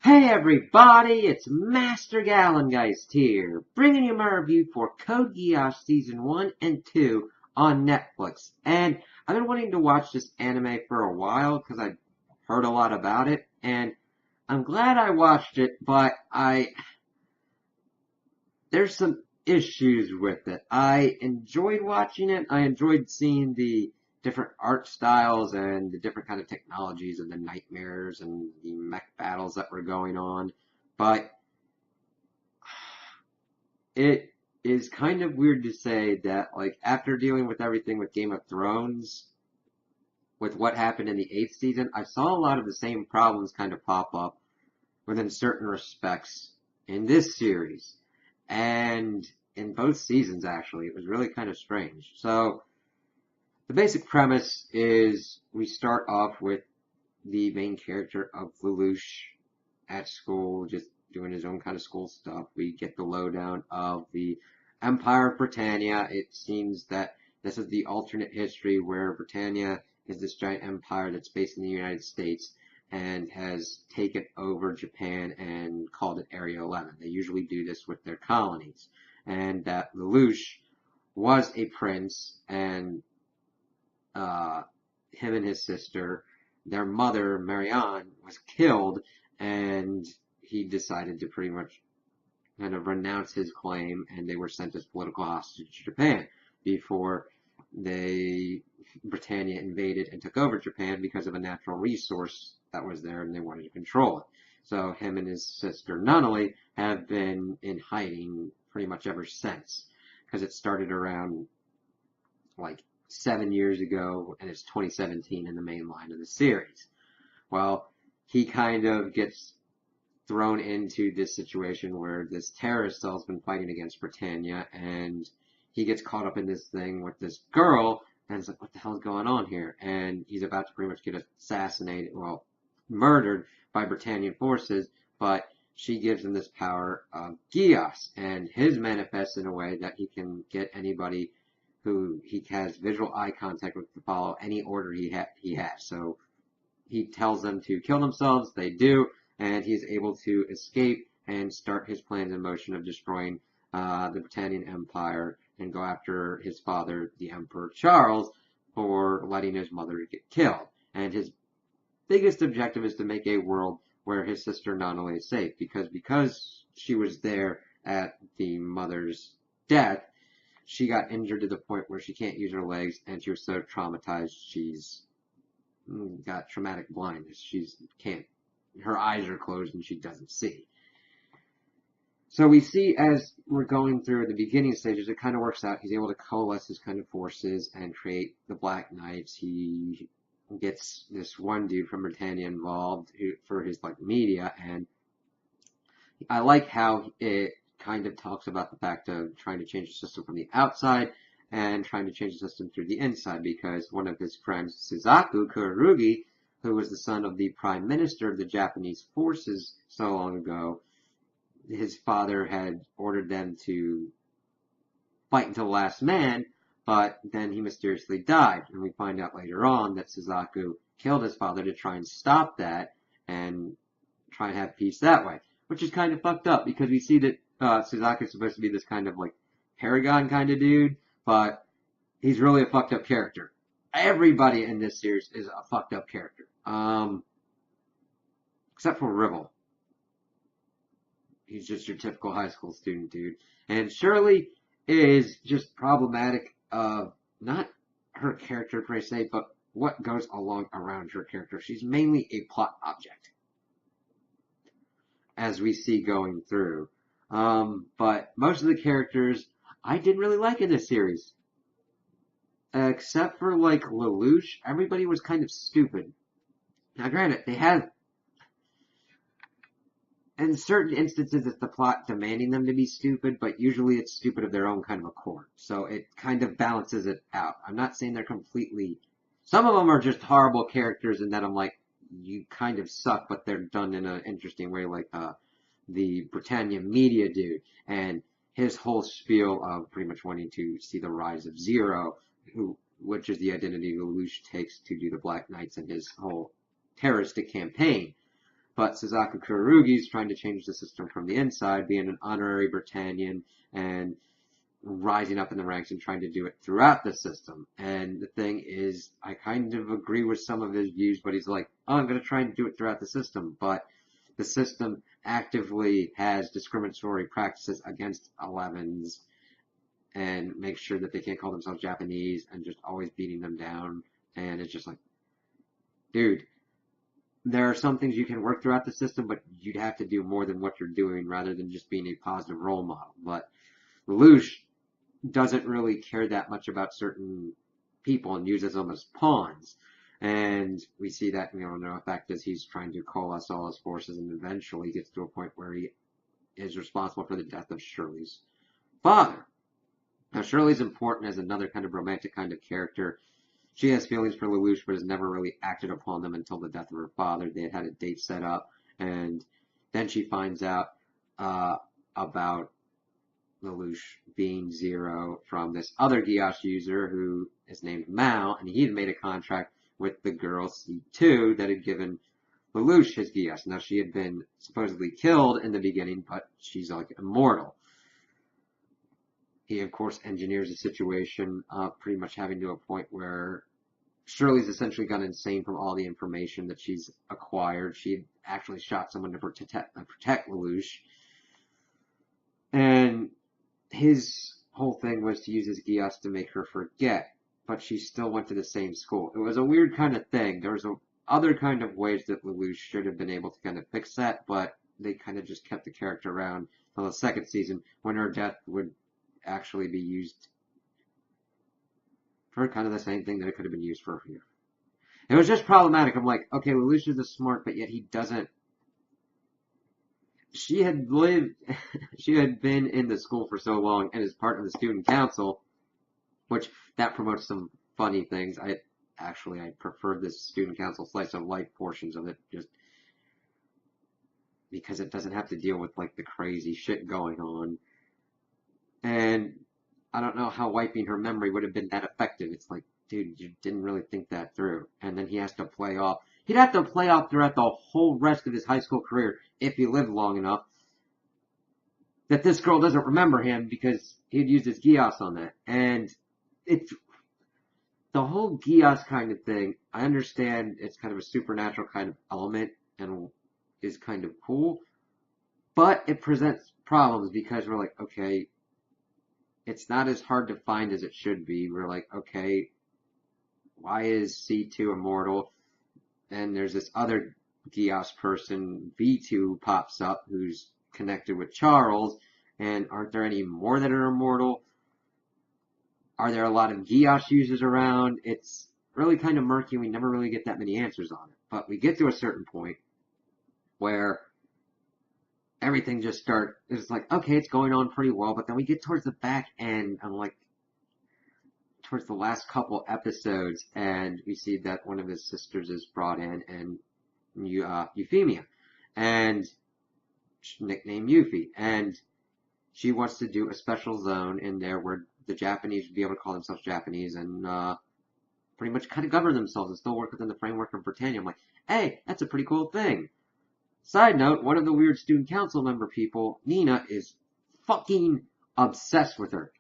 Hey everybody, it's Master Gallengeist here, bringing you my review for Code Geass Season 1 and 2 on Netflix. And I've been wanting to watch this anime for a while because I heard a lot about it, and I'm glad I watched it, but there's some issues with it. I enjoyed watching it. I enjoyed seeing the different art styles and the different kind of technologies of the nightmares and the mech battles that were going on. But it is kind of weird to say that, like, after dealing with everything with Game of Thrones, with what happened in the eighth season, I saw a lot of the same problems kind of pop up within certain respects in this series. And in both seasons, actually, it was really kind of strange. So, the basic premise is we start off with the main character of Lelouch at school, just doing his own kind of school stuff. We get the lowdown of the Empire of Britannia. It seems that this is the alternate history where Britannia is this giant empire that's based in the United States and has taken over Japan and called it Area 11. They usually do this with their colonies. And that Lelouch was a prince, and him and his sister, their mother, Marianne, was killed, and he decided to pretty much kind of renounce his claim, and they were sent as political hostages to Japan before Britannia invaded and took over Japan because of a natural resource that was there, and they wanted to control it. So him and his sister Nunnally have been in hiding pretty much ever since, because it started around like 7 years ago, and it's 2017 in the main line of the series. Well, he kind of gets thrown into this situation where this terrorist cell's been fighting against Britannia, and he gets caught up in this thing with this girl, and it's like, what the hell's going on here? And he's about to pretty much get assassinated, well, murdered by Britannian forces, but she gives him this power of Geass, and his manifests in a way that he can get anybody who he has visual eye contact with to follow any order he has. So he tells them to kill themselves, they do, and he's able to escape and start his plans in motion of destroying the Britannian Empire and go after his father, the Emperor Charles, for letting his mother get killed. And his biggest objective is to make a world where his sister Nonale is safe, because she was there at the mother's death. She got injured to the point where she can't use her legs, and she was so traumatized she's got traumatic blindness. Her eyes are closed and she doesn't see. So we see as we're going through the beginning stages, it kind of works out. He's able to coalesce his kind of forces and create the Black Knights. He gets this one dude from Britannia involved for his like media, and I like how it kind of talks about the fact of trying to change the system from the outside and trying to change the system through the inside, because one of his friends, Suzaku Kurugi, who was the son of the prime minister of the Japanese forces so long ago, his father had ordered them to fight until the last man, but then he mysteriously died, and we find out later on that Suzaku killed his father to try and stop that and try and have peace that way, which is kind of fucked up, because we see that Suzaku is supposed to be this kind of like paragon kind of dude, but he's really a fucked up character. Everybody in this series is a fucked up character. Except for Rivel. He's just your typical high school student dude. And Shirley is just problematic of not her character per se, but what goes along around her character. She's mainly a plot object, as we see going through. But most of the characters I didn't really like in this series. Except for, like, Lelouch, everybody was kind of stupid. Now, granted, they have, in certain instances, it's the plot demanding them to be stupid, but usually it's stupid of their own kind of accord. So it kind of balances it out. I'm not saying they're completely... Some of them are just horrible characters, and then I'm like, you kind of suck, but they're done in an interesting way, like the Britannia media dude, and his whole spiel of pretty much wanting to see the rise of Zero, which is the identity Lelouch takes to do the Black Knights and his whole terroristic campaign. But Suzaku Kurugi's trying to change the system from the inside, being an honorary Britannian and rising up in the ranks and trying to do it throughout the system. And the thing is, I kind of agree with some of his views, but he's like, oh, I'm going to try and do it throughout the system. But the system actively has discriminatory practices against 11s and makes sure that they can't call themselves Japanese and just always beating them down. And it's just like, dude, there are some things you can work throughout the system, but you'd have to do more than what you're doing rather than just being a positive role model. But Lelouch doesn't really care that much about certain people and uses them as pawns. And we see that, in effect as he's trying to coalesce all his forces and eventually gets to a point where he is responsible for the death of Shirley's father. Now, Shirley's important as another kind of romantic kind of character. She has feelings for Lelouch, but has never really acted upon them until the death of her father. They had a date set up, and then she finds out about Lelouch being Zero from this other Geass user who is named Mao, and he had made a contract with the girl C2 that had given Lelouch his Geass. Now, she had been supposedly killed in the beginning, but she's like immortal. He, of course, engineers a situation, pretty much having to a point where Shirley's essentially gone insane from all the information that she's acquired. She had actually shot someone to protect Lelouch. And his whole thing was to use his Geass to make her forget, but she still went to the same school. It was a weird kind of thing. There was other kind of ways that Lelouch should have been able to kind of fix that, but they kind of just kept the character around until the second season when her death would actually be used for kind of the same thing that it could have been used for here. It was just problematic. I'm like, okay, Lelouch is smart, but yet he doesn't. She had been in the school for so long and is part of the student council, which that promotes some funny things. I prefer this student council slice of life portions of it just because it doesn't have to deal with like the crazy shit going on. And I don't know how wiping her memory would have been that effective. It's like, dude, you didn't really think that through. And then he has to play off. He'd have to play off throughout the whole rest of his high school career, if he lived long enough, that this girl doesn't remember him because he'd used his Geass on that. And it's the whole Geass kind of thing. I understand it's kind of a supernatural kind of element and is kind of cool, but it presents problems because we're like, okay, it's not as hard to find as it should be. We're like, okay, why is C2 immortal? And there's this other Geass person, V2, pops up, who's connected with Charles, and aren't there any more that are immortal? Are there a lot of Geass users around? It's really kind of murky, and we never really get that many answers on it. But we get to a certain point where everything just it's like, okay, it's going on pretty well, but then we get towards the back end, and like, towards the last couple episodes, and we see that one of his sisters is brought in, and Euphemia, and nicknamed Yuffie, and she wants to do a special zone in there where the Japanese would be able to call themselves Japanese and pretty much kind of govern themselves and still work within the framework of Britannia. I'm like, hey, that's a pretty cool thing. Side note, one of the weird student council member people, Nina, is fucking obsessed with her.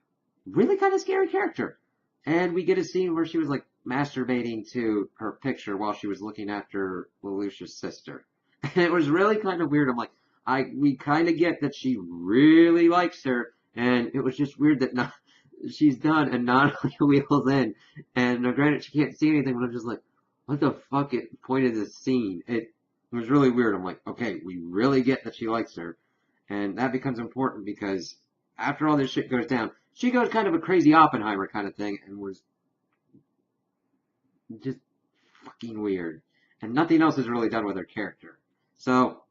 Really kind of scary character. And we get a scene where she was like masturbating to her picture while she was looking after Lelouch's sister. And it was really kind of weird. I'm like, we kind of get that she really likes her, and it was just weird that she's done and not wheels in. And granted, she can't see anything, but I'm just like, what the fuck is the point of this scene? It was really weird. I'm like, okay, we really get that she likes her. And that becomes important because after all this shit goes down, she goes kind of a crazy Oppenheimer kind of thing and was just fucking weird. And nothing else is really done with her character. So,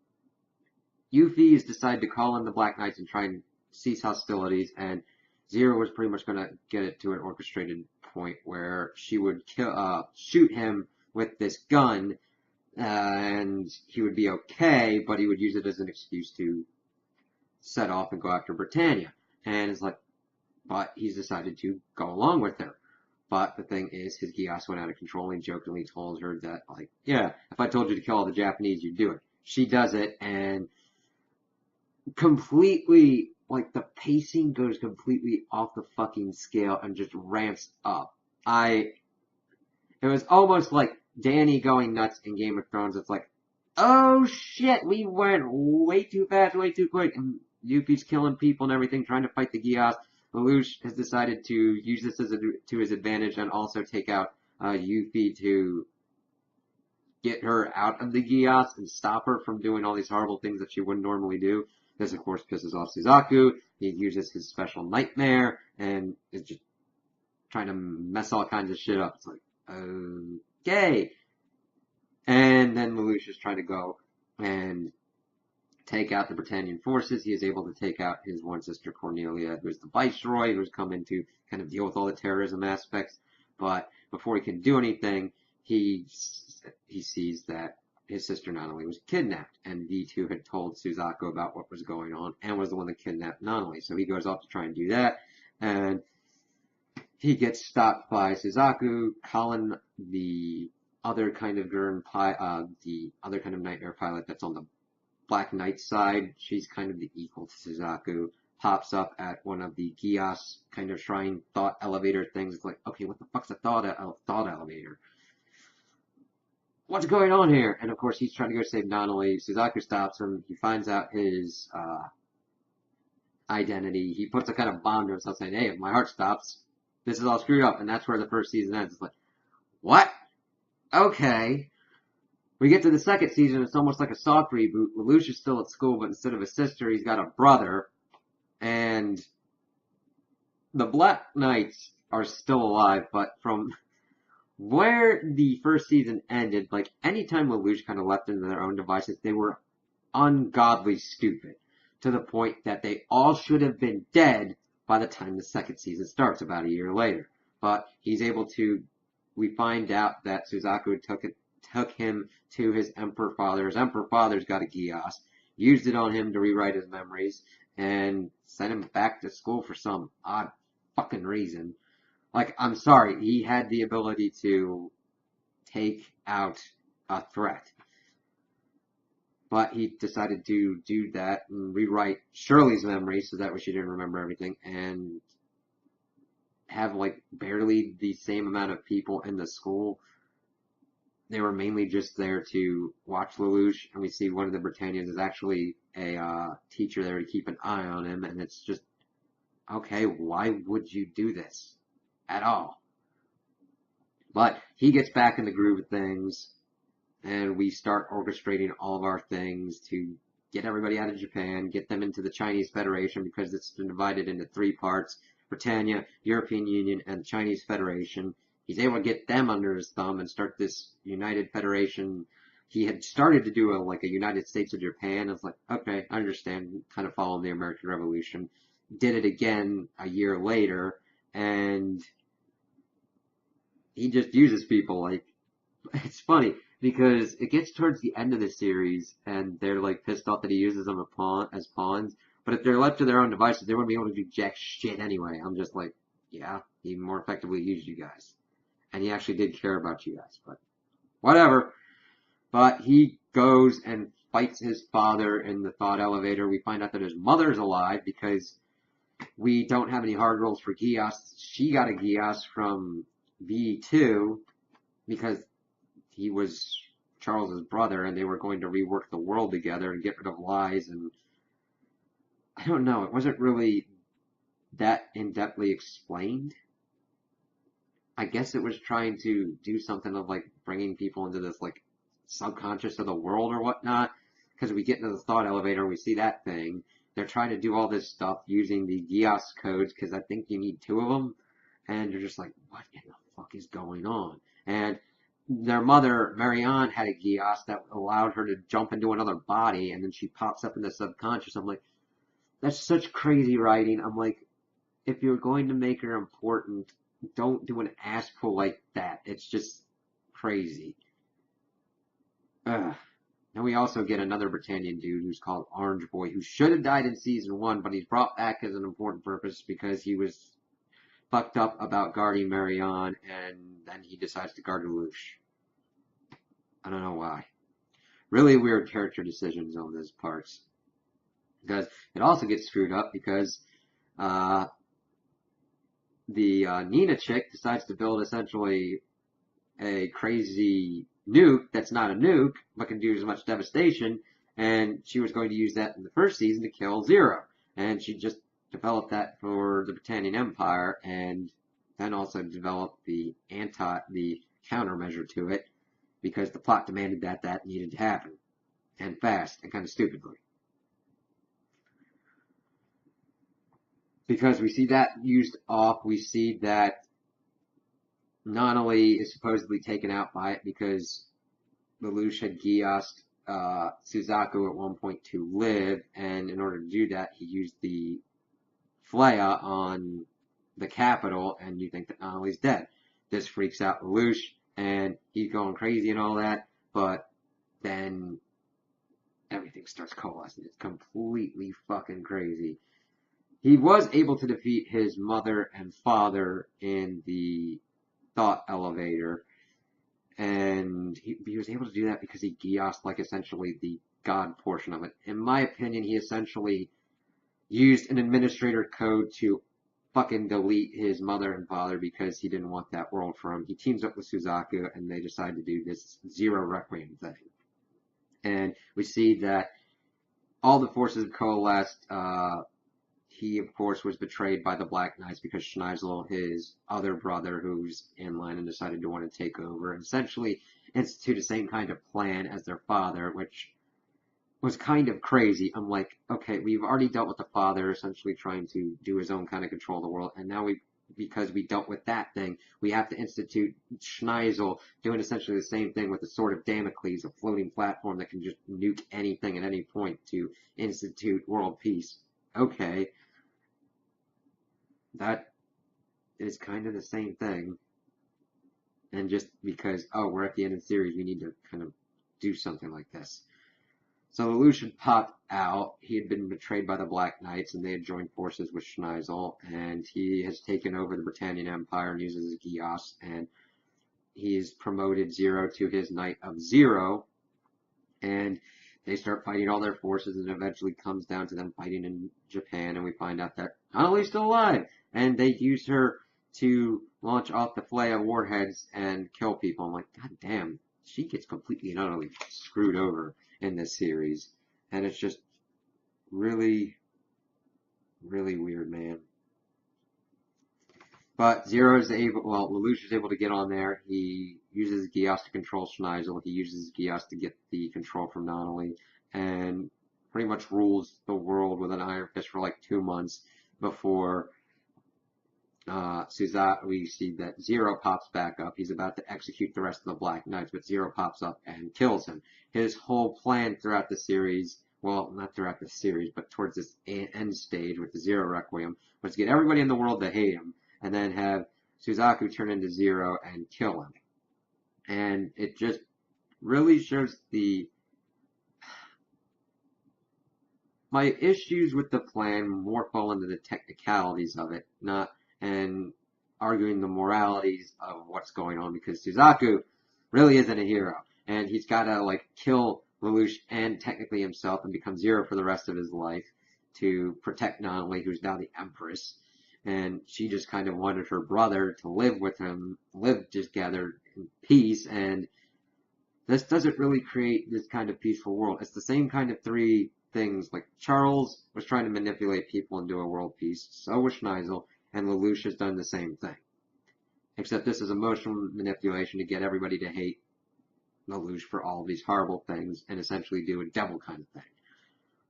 Yuffie's decided to call in the Black Knights and try and cease hostilities, and Zero was pretty much going to get it to an orchestrated point where she would shoot him with this gun, and he would be okay, but he would use it as an excuse to set off and go after Britannia. And it's like, but he's decided to go along with her. But the thing is, his Geass went out of control and jokingly told her that, like, yeah, if I told you to kill all the Japanese, you'd do it. she does it, and completely, like, the pacing goes completely off the fucking scale and just ramps up. It was almost like Danny going nuts in Game of Thrones. It's like, oh shit, we went way too fast, way too quick, and Yuffie's killing people and everything, trying to fight the Geass. Lelouch has decided to use this to his advantage and also take out Yuffie to get her out of the Geass and stop her from doing all these horrible things that she wouldn't normally do. This, of course, pisses off Suzaku. He uses his special nightmare and is just trying to mess all kinds of shit up. It's like, okay. And then Lelouch is trying to go and take out the Britannian forces. He is able to take out his one sister Cornelia, who's the viceroy, who's come in to kind of deal with all the terrorism aspects. But before he can do anything, he sees that his sister Nanali was kidnapped, and V2 had told Suzaku about what was going on and was the one that kidnapped Nanali. So he goes off to try and do that, and he gets stopped by Suzaku, Colin, the other kind of the other kind of nightmare pilot that's on the Black Knight side. She's kind of the equal to Suzaku. Pops up at one of the Geass kind of shrine thought elevator things. It's like, okay, what the fuck's a thought elevator? What's going on here? And of course, he's trying to go save Nanali. Suzaku stops him. He finds out his identity. He puts a kind of bomb to himself saying, hey, if my heart stops, this is all screwed up. And that's where the first season ends. It's like, what? Okay. We get to the second season, it's almost like a soft reboot. Lelouch is still at school, but instead of a sister, he's got a brother. And the Black Knights are still alive, but from where the first season ended, like, anytime Lelouch kind of left into their own devices, they were ungodly stupid. To the point that they all should have been dead by the time the second season starts, about a year later. But he's able to, we find out that Suzaku took him to his Emperor Father. His Emperor Father's got a Geass, used it on him to rewrite his memories, and sent him back to school for some odd fucking reason. Like, I'm sorry, he had the ability to take out a threat. But he decided to do that and rewrite Shirley's memories so that way she didn't remember everything, and have, like, barely the same amount of people in the school. They were mainly just there to watch Lelouch, and we see one of the Britannians is actually a teacher there to keep an eye on him, and it's just, okay, why would you do this at all? But he gets back in the groove of things, and we start orchestrating all of our things to get everybody out of Japan, get them into the Chinese Federation, because it's been divided into three parts: Britannia, European Union, and the Chinese Federation. He's able to get them under his thumb and start this United Federation. He had started to do a United States of Japan. I was like, okay, I understand, kind of following the American Revolution. Did it again a year later, and he just uses people. Like, it's funny, because it gets towards the end of the series, and they're, like, pissed off that he uses them as pawns, but if they're left to their own devices, they wouldn't be able to do jack shit anyway. I'm just like, yeah, he more effectively used you guys. And he actually did care about you guys, but whatever. But he goes and fights his father in the thought elevator. We find out that his mother's alive, because we don't have any hard roles for Geass. She got a Geass from V2, because he was Charles's brother, and they were going to rework the world together and get rid of lies, and I don't know, it wasn't really that in-depthly explained. I guess it was trying to do something of, like, bringing people into this, like, subconscious of the world or whatnot, because we get into the thought elevator and we see that thing. They're trying to do all this stuff using the Geass codes, because I think you need 2 of them, and you're just like, what in the fuck is going on? And their mother, Marianne, had a Geass that allowed her to jump into another body, and then she pops up in the subconscious. I'm like, that's such crazy writing. I'm like, if you're going to make her important, don't do an ass pull like that. It's just crazy. Ugh. And we also get another Britannian dude who's called Orange Boy, who should have died in season 1, but he's brought back as an important purpose because he was fucked up about guarding Marianne, and then he decides to guard Lelouch. I don't know why. Really weird character decisions on those parts. Because it also gets screwed up because uh, the Nina chick decides to build essentially a crazy nuke that's not a nuke, but can do as much devastation, and she was going to use that in the first season to kill Zero. And she just developed that for the Britannian Empire, and then also developed the countermeasure to it, because the plot demanded that that needed to happen, and fast, and kind of stupidly. Because we see that used off, we see that Nonali is supposedly taken out by it because Lelouch had Geass Suzaku at one point to live, and in order to do that, he used the Flea on the capital, and you think that Nonali's dead. This freaks out Lelouch, and he's going crazy and all that, but then everything starts coalescing. It's completely fucking crazy. He was able to defeat his mother and father in the thought elevator, and he was able to do that because he Geassed, like, essentially the god portion of it. In my opinion, he essentially used an administrator code to fucking delete his mother and father because he didn't want that world for him. He teams up with Suzaku, and they decide to do this Zero Requiem thing. And we see that all the forces have coalesced. He, of course, was betrayed by the Black Knights because Schneisel, his other brother, who's in line and decided to want to take over, and essentially institute the same kind of plan as their father, which was kind of crazy. I'm like, okay, we've already dealt with the father essentially trying to do his own kind of control of the world, and now because we dealt with that thing, we have to institute Schneisel doing essentially the same thing with the Sword of Damocles, a floating platform that can just nuke anything at any point to institute world peace. Okay. That is kind of the same thing. And just because, oh, we're at the end of the series, we need to kind of do something like this. So Lelouch had popped out. He had been betrayed by the Black Knights, and they had joined forces with Schneisel, and he has taken over the Britannian Empire and uses Geass, and he's promoted Zero to his Knight of Zero, and they start fighting all their forces, and it eventually comes down to them fighting in Japan, and we find out that Annalie's still alive, and they use her to launch off the Flea warheads and kill people. I'm like, god damn, she gets completely and utterly screwed over in this series, and it's just really, really weird, man. But Zero is able, well, Lelouch is able to get on there. He uses Geass to control Schneisel. He uses Geass to get the control from Nonali, and pretty much rules the world with an iron fist for like 2 months before we see that Zero pops back up. He's about to execute the rest of the Black Knights, but Zero pops up and kills him. His whole plan throughout the series, well, not throughout the series, but towards this end stage with the Zero Requiem, was to get everybody in the world to hate him, and then have Suzaku turn into Zero and kill him. And it just really shows my issues with the plan more fall into the technicalities of it, not and arguing the moralities of what's going on, because Suzaku really isn't a hero, and he's got to like kill Lelouch and technically himself and become Zero for the rest of his life to protect Nonali, who's now the Empress, and she just kind of wanted her brother to live with him, live together in peace, and this doesn't really create this kind of peaceful world. It's the same kind of three things, like Charles was trying to manipulate people into a world peace, so was Schneisel, and Lelouch has done the same thing. Except this is emotional manipulation to get everybody to hate Lelouch for all of these horrible things and essentially do a devil kind of thing.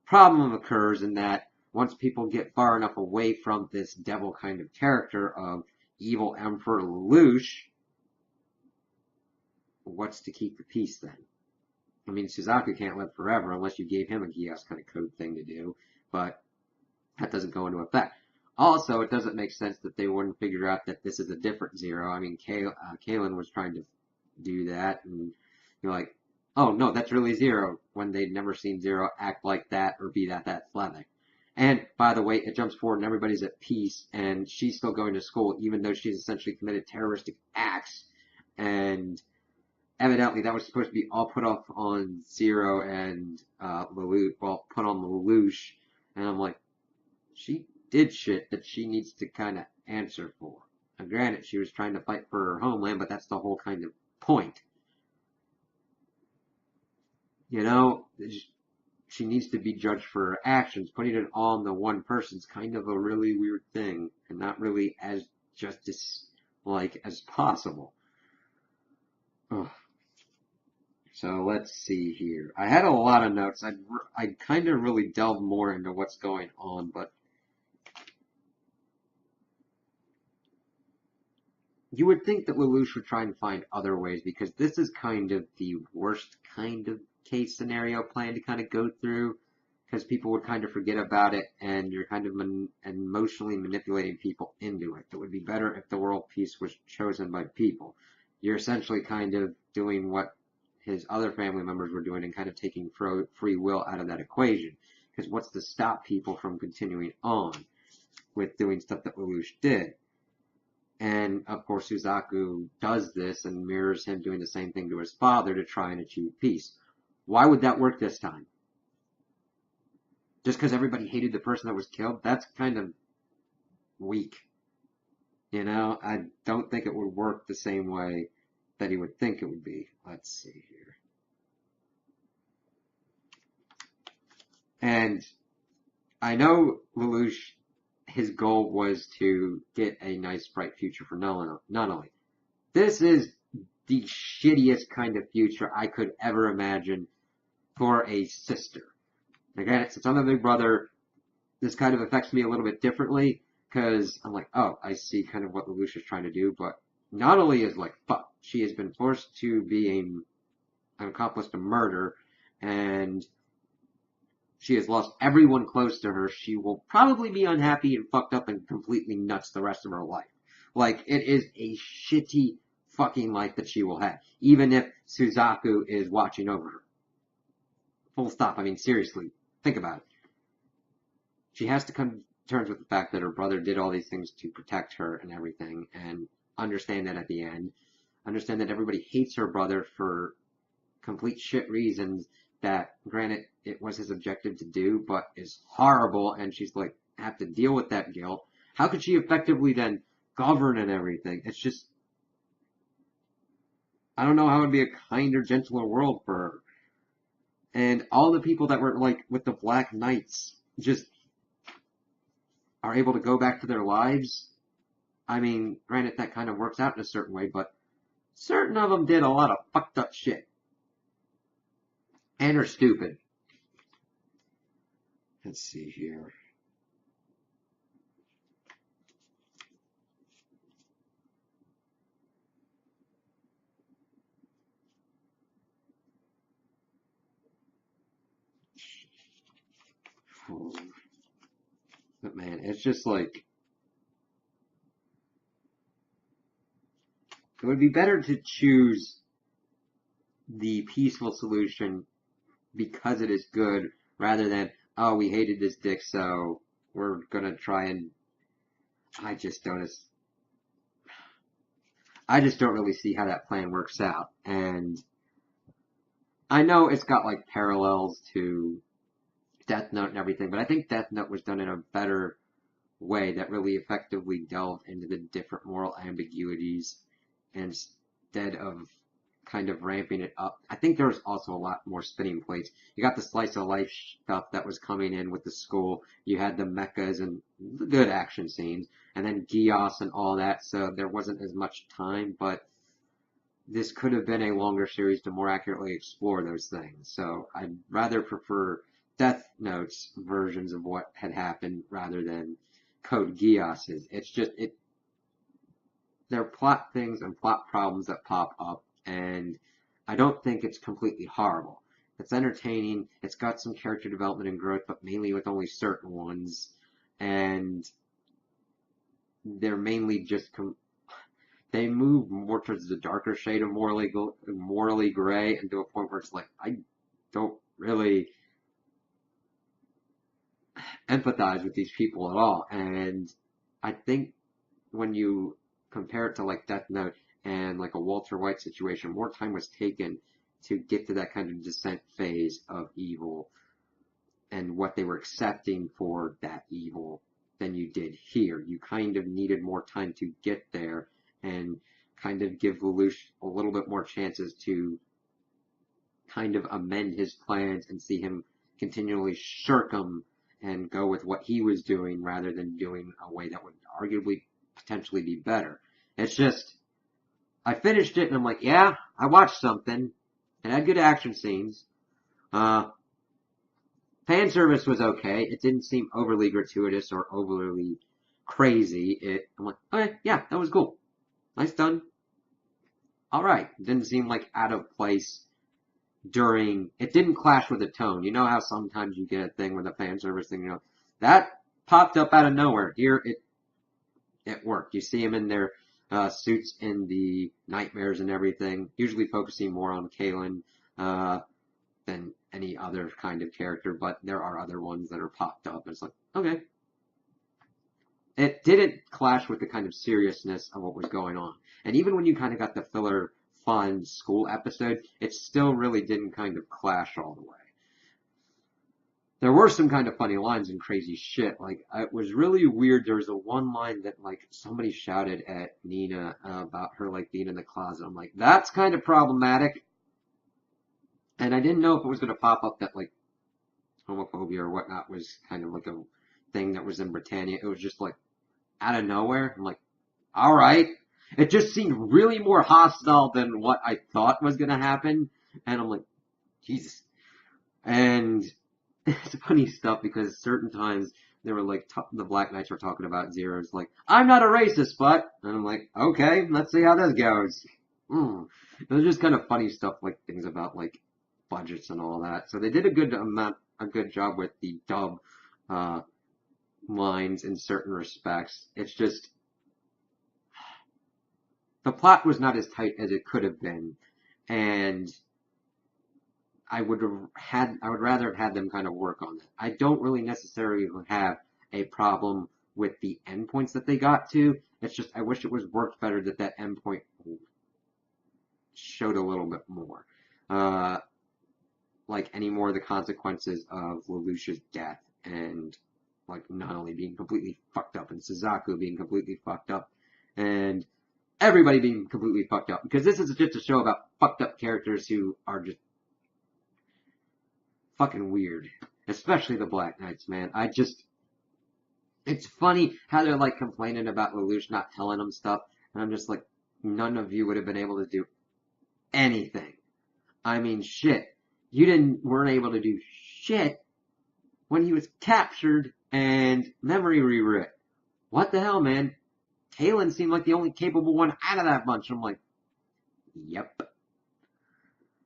Problem occurs in that once people get far enough away from this devil kind of character of evil Emperor Lelouch, what's to keep the peace then? I mean, Suzaku can't live forever unless you gave him a Geass kind of code thing to do, but that doesn't go into effect. Also, it doesn't make sense that they wouldn't figure out that this is a different Zero. I mean, Kalen was trying to do that, and you're like, oh no, that's really Zero, when they'd never seen Zero act like that or be that athletic. And, by the way, it jumps forward and everybody's at peace, and she's still going to school, even though she's essentially committed terroristic acts, and evidently that was supposed to be all put off on Zero and Lelouch, well, put on Lelouch, and I'm like, she did shit that she needs to kind of answer for. Now, granted, she was trying to fight for her homeland, but that's the whole kind of point. You know, she needs to be judged for her actions. Putting it all on the one person's kind of a really weird thing, and not really as justice-like as possible. Ugh. So let's see here. I had a lot of notes. I'd kind of really delve more into what's going on, but you would think that Lelouch would try and find other ways, because this is kind of the worst kind of case scenario plan to kind of go through, because people would kind of forget about it, and you're kind of emotionally manipulating people into it. It would be better if the world peace was chosen by people. You're essentially kind of doing what his other family members were doing and kind of taking free will out of that equation. Because what's to stop people from continuing on with doing stuff that Lelouch did? And of course, Suzaku does this and mirrors him doing the same thing to his father to try and achieve peace. Why would that work this time? Just because everybody hated the person that was killed? That's kind of weak. You know, I don't think it would work the same way that he would think it would be. Let's see here. And I know Lelouch, his goal was to get a nice, bright future for Nunnally. This is the shittiest kind of future I could ever imagine for a sister. Again, since I'm a big brother, this kind of affects me a little bit differently, because I'm like, oh, I see kind of what Lelouch is trying to do, but Nunnally is like, fuck. She has been forced to be an accomplice to murder, and she has lost everyone close to her. She will probably be unhappy and fucked up and completely nuts the rest of her life. Like, it is a shitty fucking life that she will have, even if Suzaku is watching over her. Full stop. I mean, seriously, think about it. She has to come to terms with the fact that her brother did all these things to protect her and everything, and understand that at the end. Understand that everybody hates her brother for complete shit reasons that, granted, it was his objective to do, but is horrible, and she's like, have to deal with that guilt. How could she effectively then govern and everything? It's just, I don't know how it would be a kinder, gentler world for her. And all the people that were like with the Black Knights just are able to go back to their lives. I mean, granted, that kind of works out in a certain way, but certain of them did a lot of fucked up shit. And are stupid. Let's see here. But man, it's just like, it would be better to choose the peaceful solution because it is good, rather than, oh, we hated this dick, so we're gonna try and, I just don't, really see how that plan works out. And I know it's got like parallels to Death Note and everything, but I think Death Note was done in a better way that really effectively delved into the different moral ambiguities instead of kind of ramping it up. I think there was also a lot more spinning plates. You got the slice of life stuff that was coming in with the school. You had the mechas and the good action scenes, and then Geass and all that, so there wasn't as much time, but this could have been a longer series to more accurately explore those things. So I'd rather prefer Death Note's versions of what had happened rather than Code Geass's. It's just, there are plot things and plot problems that pop up, and I don't think it's completely horrible. It's entertaining, it's got some character development and growth, but mainly with only certain ones, and they're mainly just, they move more towards the darker shade of morally gray, and to a point where it's like, I don't really empathize with these people at all, and I think when you compare it to like Death Note and like a Walter White situation, more time was taken to get to that kind of descent phase of evil and what they were accepting for that evil than you did here. You kind of needed more time to get there and kind of give Lelouch a little bit more chances to kind of amend his plans and see him continually shirk them and go with what he was doing rather than doing a way that would arguably potentially be better. It's just, I finished it and I'm like, yeah, I watched something. It had good action scenes. Fan service was okay. It didn't seem overly gratuitous or overly crazy. I'm like, okay, yeah, that was cool. Nice done. Alright. Didn't seem like out of place it didn't clash with the tone. You know how sometimes you get a thing with a fan service thing, that popped up out of nowhere. Here, it worked. You see them in their suits in the nightmares and everything, usually focusing more on Kalen than any other kind of character, but there are other ones that are popped up. It's like, okay. It didn't clash with the kind of seriousness of what was going on. And even when you kind of got the filler fun school episode, it still really didn't kind of clash all the way. There were some kind of funny lines and crazy shit. Like, it was really weird. There was a one line that, like, somebody shouted at Nina about her, like, being in the closet. I'm like, that's kind of problematic. And I didn't know if it was going to pop up that, like, homophobia or whatnot was kind of like a thing that was in Britannia. It was just, like, out of nowhere. I'm like, all right. It just seemed really more hostile than what I thought was going to happen. And I'm like, Jesus. And it's funny stuff because certain times they were like, the Black Knights were talking about Zero's like, I'm not a racist, but, and I'm like, okay, let's see how this goes. It was just kind of funny stuff, like things about like budgets and all that. So they did a good job with the dub lines in certain respects. It's just, the plot was not as tight as it could have been, and I would rather have had them kind of work on that. I don't really necessarily have a problem with the endpoints that they got to. It's just I wish it was worked better that endpoint showed a little bit more. Like any more of the consequences of Lelouch's death and like not only being completely fucked up and Suzaku being completely fucked up and everybody being completely fucked up. Because this is just a show about fucked up characters who are just fucking weird. Especially the Black Knights, man. It's funny how they're like complaining about Lelouch not telling them stuff. And I'm just like, none of you would have been able to do anything. I mean, shit. You weren't able to do shit when he was captured and memory rewrit. What the hell, man? Kalen seemed like the only capable one out of that bunch. I'm like, yep.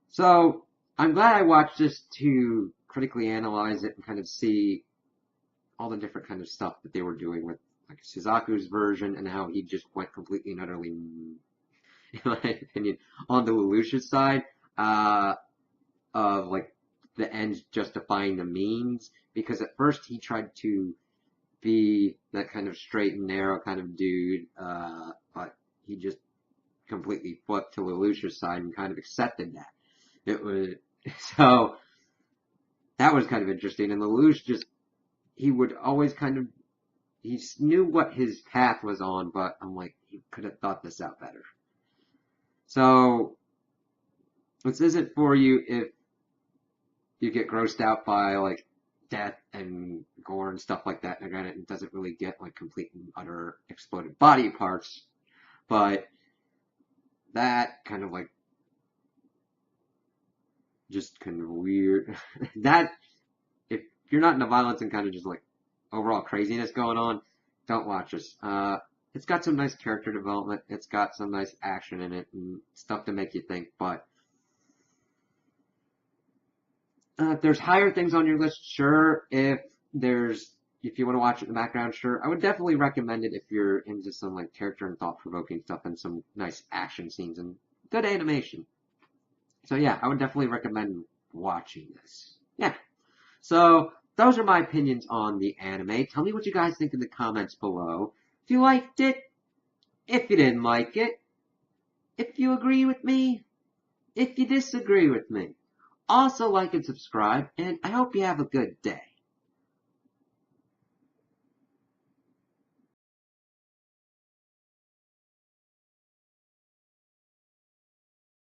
So, I'm glad I watched this to critically analyze it and kind of see all the different kind of stuff that they were doing with like Suzaku's version and how he just went completely and utterly, in my opinion, on the Lelouch's side, of like the ends justifying the means, because at first he tried to be that kind of straight and narrow kind of dude, but he just completely flipped to Lelouch's side and kind of accepted that. It was, so, that was kind of interesting, and Lelouch he would always kind of, he knew what his path was on, but I'm like, he could have thought this out better. So, this isn't for you if you get grossed out by, like, death and gore and stuff like that. And again, it doesn't really get, like, complete and utter exploded body parts. But that kind of, like, just kind of weird. That, if you're not into violence and kind of just, like, overall craziness going on, don't watch this. It's got some nice character development. It's got some nice action in it and stuff to make you think, but if there's higher things on your list, sure. If you want to watch it in the background, sure. I would definitely recommend it if you're into some like character and thought-provoking stuff and some nice action scenes and good animation. So yeah, I would definitely recommend watching this. Yeah. So those are my opinions on the anime. Tell me what you guys think in the comments below. If you liked it, If you didn't like it, if you agree with me, if you disagree with me. Also like and subscribe, and I hope you have a good day.